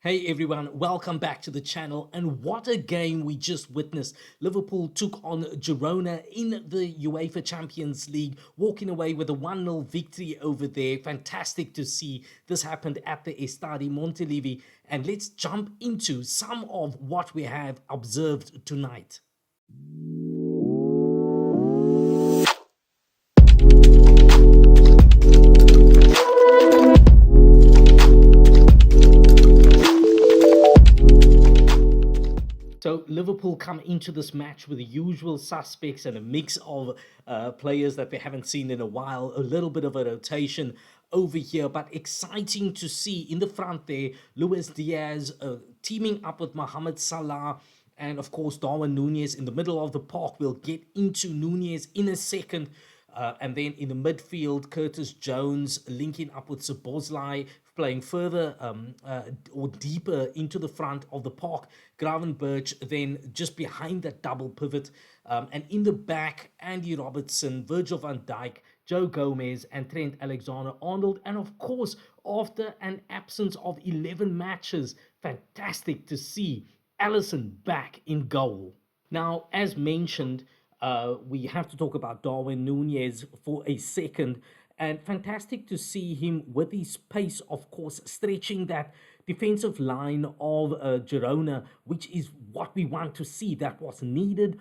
Hey everyone, welcome back to the channel. And what a game we just witnessed. Liverpool took on Girona in the UEFA Champions League, walking away with a 1-0 victory over there. Fantastic to see this happened at the Estadi Montilivi. And let's jump into some of what we have observed tonight. So Liverpool come into this match with the usual suspects and a mix of players that we haven't seen in a while. A little bit of a rotation over here, but exciting to see in the front there. Luis Diaz teaming up with Mohamed Salah. And of course, Darwin Nunez in the middle of the park. We'll get into Nunez in a second. And then in the midfield, Curtis Jones linking up with Szoboszlai, playing further or deeper into the front of the park. Gravenberch then just behind that double pivot. And in the back, Andy Robertson, Virgil van Dijk, Joe Gomez, and Trent Alexander-Arnold. And of course, after an absence of 11 matches, fantastic to see Alisson back in goal. Now, as mentioned, we have to talk about Darwin Nunez for a second. And fantastic to see him with his pace, of course, stretching that defensive line of Girona, which is what we want to see. That was needed.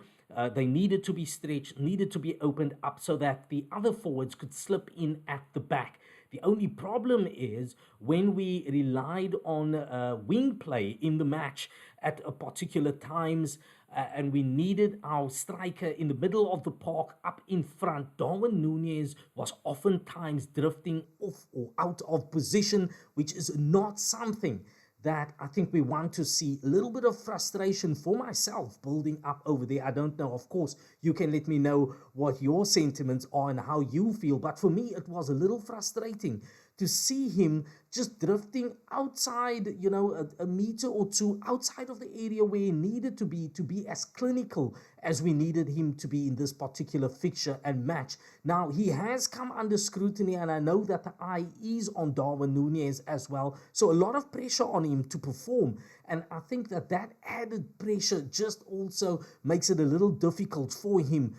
They needed to be stretched, needed to be opened up so that the other forwards could slip in at the back. The only problem is when we relied on wing play in the match at a particular times, and we needed our striker in the middle of the park up in front. Darwin Nunez was oftentimes drifting off or out of position, which is not something that I think we want to see. A little bit of frustration for myself building up over there. I don't know. Of course, you can let me know what your sentiments are and how you feel. But for me, it was a little frustrating to see him just drifting outside, a meter or two outside of the area where he needed to be as clinical as we needed him to be in this particular fixture and match. Now, he has come under scrutiny, and I know that the eye is on Darwin Nunez as well. So a lot of pressure on him to perform. And I think that added pressure just also makes it a little difficult for him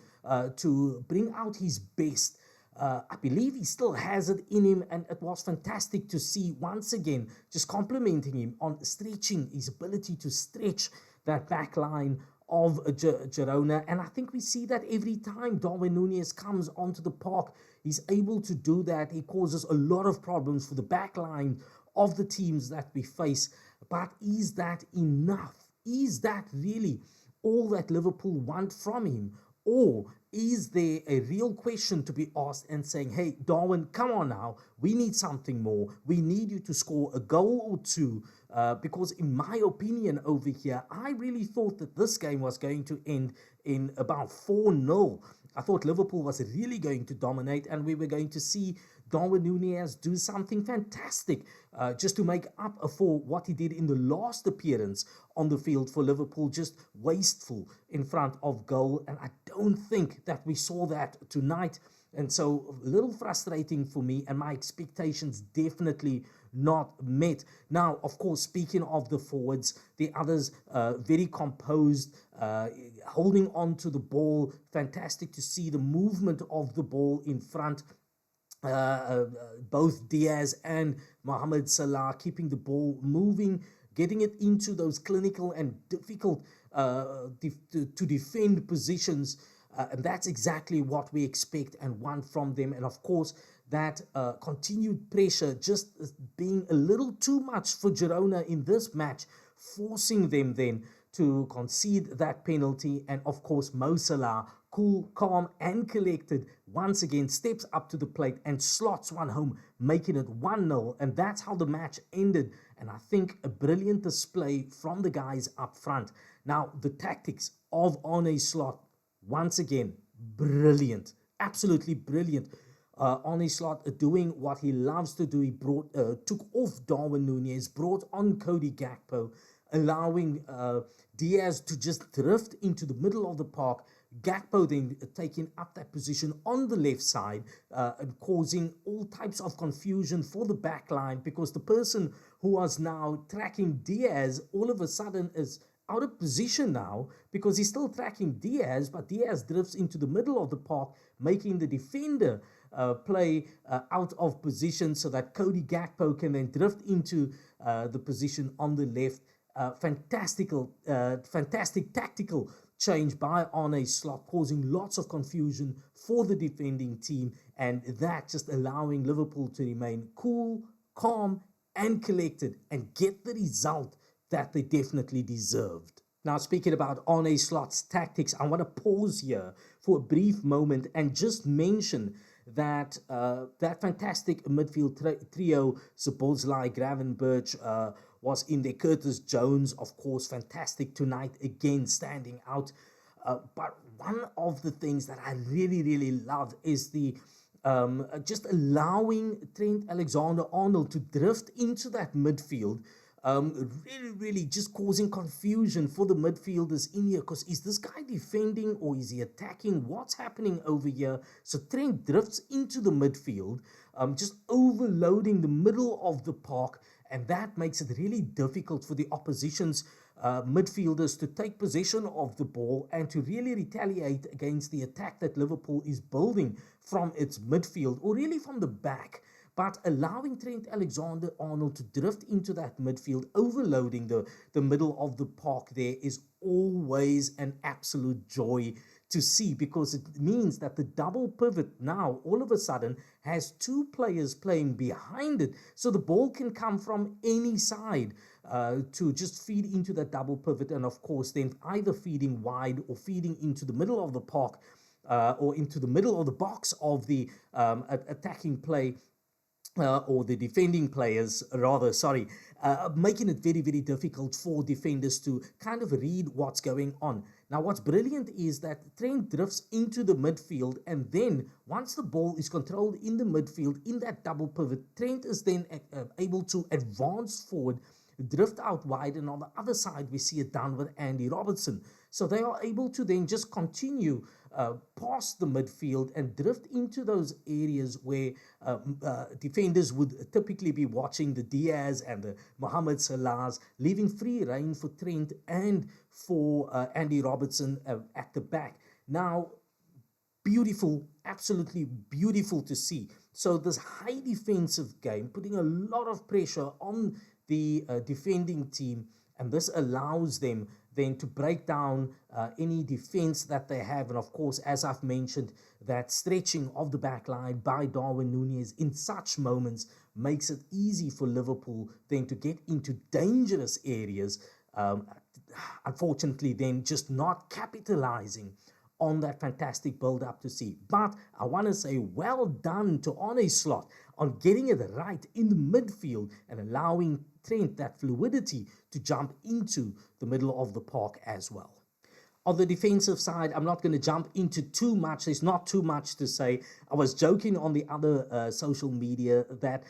to bring out his best. I believe he still has it in him, and it was fantastic to see once again, just complimenting him on stretching, his ability to stretch that back line of Girona. And I think we see that every time Darwin Nunez comes onto the park, he's able to do that. He causes a lot of problems for the back line of the teams that we face. But is that enough? Is that really all that Liverpool want from him? Or is there a real question to be asked and saying, hey, Darwin, come on now, we need something more. We need you to score a goal or two. Because in my opinion over here, I really thought that this game was going to end in about 4-0. I thought Liverpool was really going to dominate, and we were going to see Darwin Nunez do something fantastic just to make up for what he did in the last appearance on the field for Liverpool, just wasteful in front of goal. And I don't think that we saw that tonight. And so a little frustrating for me, and my expectations definitely not met. Now, of course, speaking of the forwards, the others very composed, holding on to the ball. Fantastic to see the movement of the ball in front. Both Diaz and Mohamed Salah keeping the ball moving, getting it into those clinical and difficult to defend positions. And that's exactly what we expect and want from them. And of course, that continued pressure just being a little too much for Girona in this match, forcing them then to concede that penalty. And of course, Mo Salah, cool, calm, and collected, once again steps up to the plate and slots one home, making it 1-0. And that's how the match ended. And I think a brilliant display from the guys up front. Now, the tactics of Arne Slot, once again, brilliant, absolutely brilliant. Arne Slot doing what he loves to do. He took off Darwin Nunez, brought on Cody Gakpo, allowing Diaz to just drift into the middle of the park, Gakpo then taking up that position on the left side and causing all types of confusion for the back line, because the person who was now tracking Diaz all of a sudden is out of position now, because he's still tracking Diaz, but Diaz drifts into the middle of the park, making the defender play out of position so that Cody Gakpo can then drift into the position on the left. Fantastic tactical change by Arne Slot, causing lots of confusion for the defending team, and that just allowing Liverpool to remain cool, calm, and collected and get the result that they definitely deserved. Now, speaking about Arne Slot's tactics, I want to pause here for a brief moment and just mention that that fantastic midfield trio, Szoboszlai, Gravenberch, was in there. Curtis Jones, of course, fantastic tonight, again standing out. But one of the things that I really love is the just allowing Trent Alexander-Arnold to drift into that midfield. Really just causing confusion for the midfielders in here, because is this guy defending or is he attacking? What's happening over here? So Trent drifts into the midfield, just overloading the middle of the park, and that makes it really difficult for the opposition's midfielders to take possession of the ball and to really retaliate against the attack that Liverpool is building from its midfield, or really from the back. But allowing Trent Alexander-Arnold to drift into that midfield, overloading the middle of the park there, is always an absolute joy to see, because it means that the double pivot now all of a sudden has two players playing behind it, so the ball can come from any side to just feed into that double pivot, and of course then either feeding wide or feeding into the middle of the park or into the middle of the box of the attacking play. Or the defending players, rather, making it very difficult for defenders to kind of read what's going on. Now, what's brilliant is that Trent drifts into the midfield, and then once the ball is controlled in the midfield, in that double pivot, Trent is then able to advance forward, drift out wide, and on the other side, we see it done with Andy Robertson. So they are able to then just continue past the midfield and drift into those areas where defenders would typically be watching the Diaz and the Mohamed Salahs, leaving free rein for Trent and for Andy Robertson at the back. Now, beautiful, absolutely beautiful to see. So this high defensive game, putting a lot of pressure on the defending team, and this allows them then to break down any defense that they have. And of course, as I've mentioned, that stretching of the back line by Darwin Núñez in such moments makes it easy for Liverpool then to get into dangerous areas. Unfortunately, then just not capitalizing on that fantastic build-up to see. But I want to say well done to Arne Slot on getting it right in the midfield and allowing Trent that fluidity to jump into the middle of the park as well. On the defensive side, I'm not going to jump into too much. There's not too much to say. I was joking on the other social media that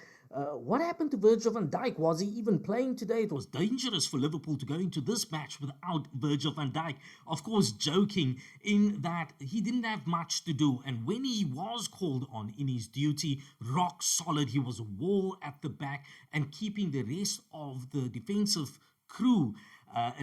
what happened to Virgil van Dijk? Was he even playing today? It was dangerous for Liverpool to go into this match without Virgil van Dijk. Of course, joking in that he didn't have much to do. And when he was called on in his duty, rock solid. He was a wall at the back and keeping the rest of the defensive crew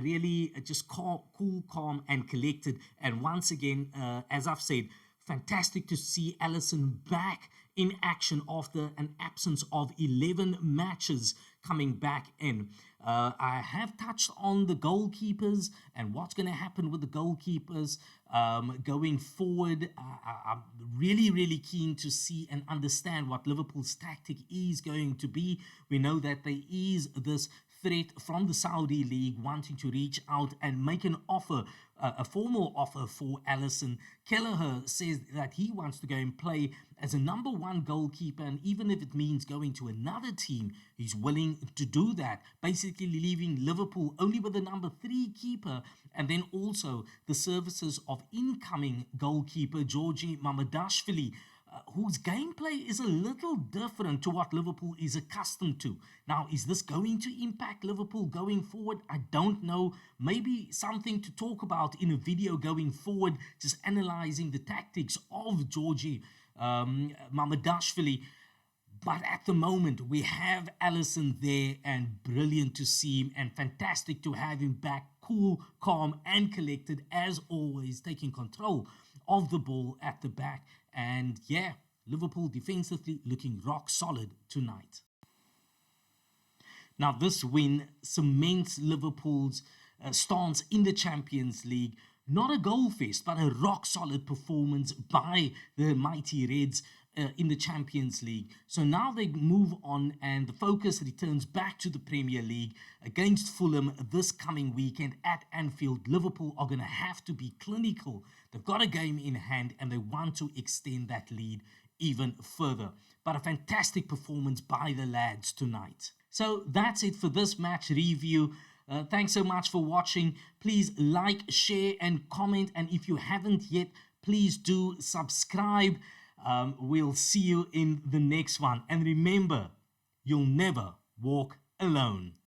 really just cool, calm, and collected. And once again, as I've said, fantastic to see Alisson back in action after an absence of 11 matches coming back in. I have touched on the goalkeepers and what's going to happen with the goalkeepers going forward. I'm really keen to see and understand what Liverpool's tactic is going to be. We know that there is this threat from the Saudi League wanting to reach out and make an offer, a formal offer for Alisson. Kelleher says that he wants to go and play as a number one goalkeeper, and even if it means going to another team, he's willing to do that, basically leaving Liverpool only with a number 3 keeper, and then also the services of incoming goalkeeper Georgi Mamadashvili whose gameplay is a little different to what Liverpool is accustomed to. Now, is this going to impact Liverpool going forward? I don't know. Maybe something to talk about in a video going forward, just analyzing the tactics of Georgie Mamadashvili. But at the moment, we have Alisson there, and brilliant to see him and fantastic to have him back, cool, calm and collected as always, taking control of the ball at the back. And yeah, Liverpool defensively looking rock solid tonight. Now, this win cements Liverpool's stance in the Champions League. Not a goal fest, but a rock solid performance by the mighty Reds in the Champions League. So now they move on and the focus returns back to the Premier League against Fulham this coming weekend at Anfield. Liverpool are going to have to be clinical. They've got a game in hand and they want to extend that lead even further. But a fantastic performance by the lads tonight. So that's it for this match review. Thanks so much for watching. Please like, share and comment. And if you haven't yet, please do subscribe. We'll see you in the next one. And remember, you'll never walk alone.